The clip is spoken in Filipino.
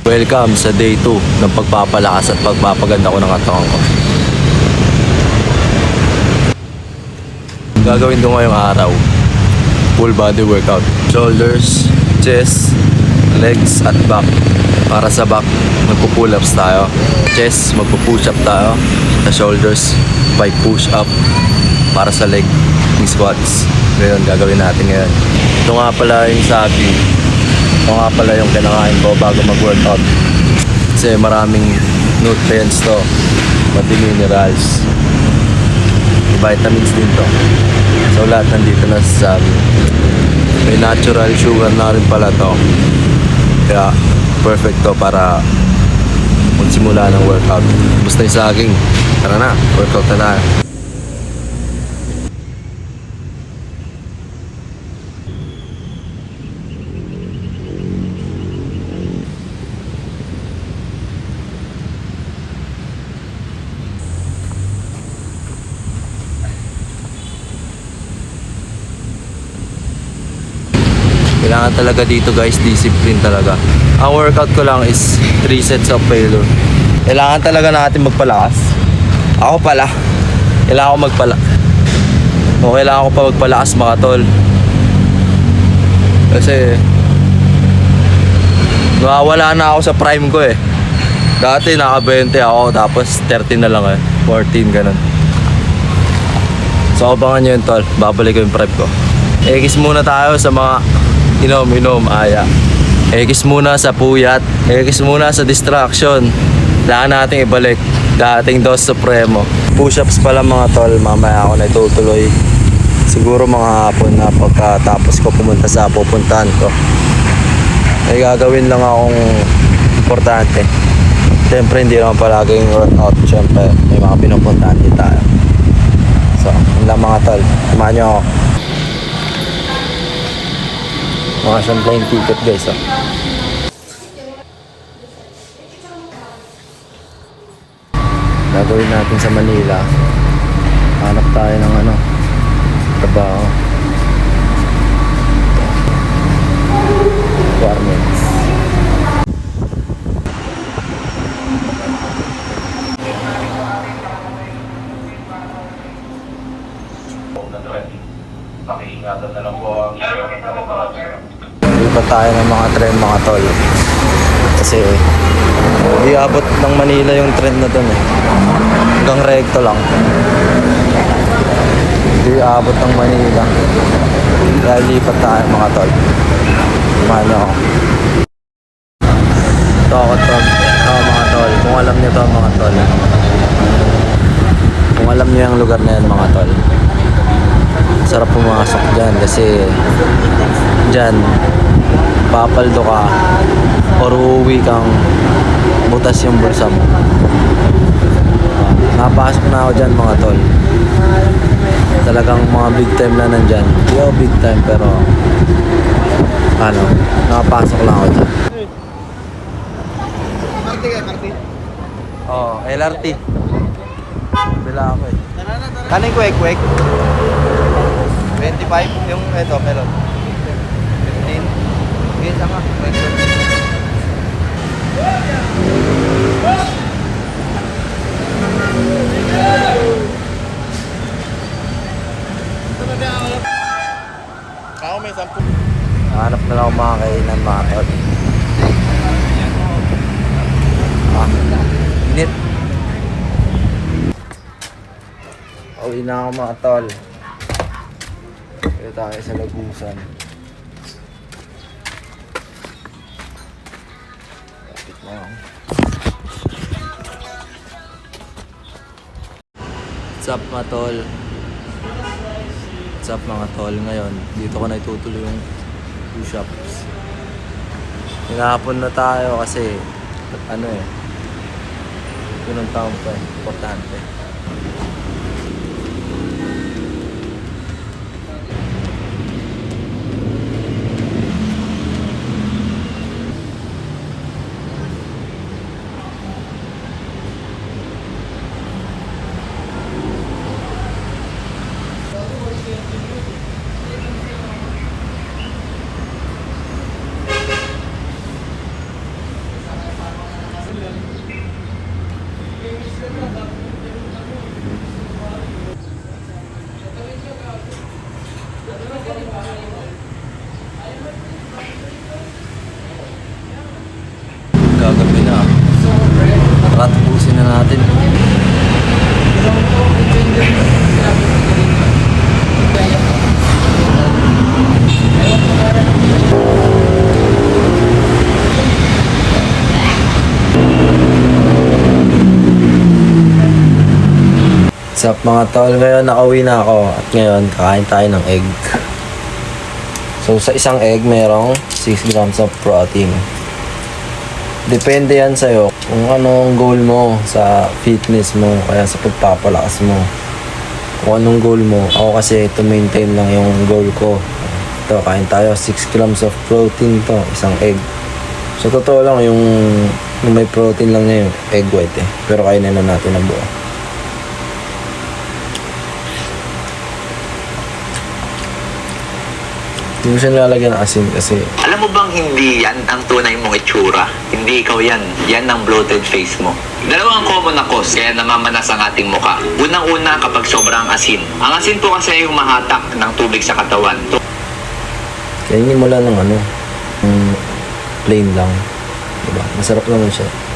Welcome sa day 2 ng pagpapalakas at pagpapaganda ko ng katawan ko. Gagawin ko ngayong araw, full body workout. Shoulders, chest, legs at back. Para sa back, magpo-pull ups tayo. Chest, magpo-push up tayo. Sa shoulders, 5 push up. Para sa leg, yung squats. Ngayon, gagawin natin ngayon. Ito nga pala yung sabi. Ito nga pala yung kinakain ko bago mag-workout. Kasi maraming nutrients to. Pati minerals. Vitamins din to. So lahat nandito na sa sabi. May natural sugar na rin pala to. Kaya perfect to para magsimula ng workout. Basta yung saging. Tara na, workout na tayo. Kailangan talaga dito guys, discipline talaga. Ang workout ko lang is 3 sets of failure. Kailangan talaga natin magpalakas. Ako pala, kailangan ko kailangan ko pa magpalakas mga tol. Kasi nawawala na ako sa prime ko eh. Dati naka 20 ako, tapos 30 na lang eh, 14 ganun. So abangan nyo yun tol, babalik ko yung prime ko. Ekis muna tayo sa mga inom, aya. Ekis muna sa puyat. Ekis muna sa distraction. Kailangan natin ibalik dating Dos Supremo. Push-ups pala mga tol. Mamaya ako na itutuloy. Siguro mga hapon na pagkatapos ko pumunta sa pupuntahan ko. May gagawin lang akong importante. Siyempre hindi naman palaging workout. Siyempre may mga pinupuntahan din tayo. So, yun lang mga tol. Samahan nyo ako. Mga siyang plane ticket guys oh. Gagawin natin sa Manila. Hanap tayo ng trabaho. Requirements. Pakiingatan na lang po ang lipat tayo ng mga tren mga tol. Kasi hindi abot ng Manila yung tren na dun eh. Hanggang recto lang. Hindi abot ng Manila. Kaya lipat tayo mga tol. Mahal ako. Ito ako tol. Mga tol. Kung alam nyo to mga tol. Kung alam nyo yung lugar na yan mga tol. Sarap pumasok dyan kasi dyan papaldo ka or uuwi kang butas yung bulsa mo. Napasok na ako dyan mga tol. Talagang mga big time na nandyan. Hindi ako big time pero nakapasok lang ako dyan. Oh, LRT. Bila ako eh. Kaning kwek-kwek 25 yung melon 15 isa nga may 10. Hanap na lang ako mga kainan mga tol. Init. Uwi na ako mga tol. Kaya tayo sa Lagusan. Kapit na ako. What's up mga tol? What's up mga tol? Ngayon, dito ko na itutuloy yung push-ups. Hinahapon na tayo kasi yun ang taong pa importante. Tara, tapusin na natin. What's up mga tol? Ngayon nakauwi na ako at ngayon kakain tayo ng egg. So sa isang egg merong 6 grams of protein. Depende yan sa'yo kung anong goal mo sa fitness mo, kaya sa pagpapalakas mo. Kung anong goal mo. Ako kasi to maintain lang yung goal ko. Ito, kain tayo 6 grams of protein to, isang egg. So totoo lang yung may protein lang na yung egg white eh. Pero kainin na natin ang buo. Hindi mo siya nilalagyan ng asin kasi Alam mo bang hindi yan ang tunay mong itsura? Hindi ikaw yan. Yan ang bloated face mo. Dalawang common na cause kaya namamanas ang ating muka. Unang-una kapag sobrang asin. Ang asin po kasi ay humahatak ng tubig sa katawan. kainin mo lang ng plain lang. Diba? Masarap naman siya.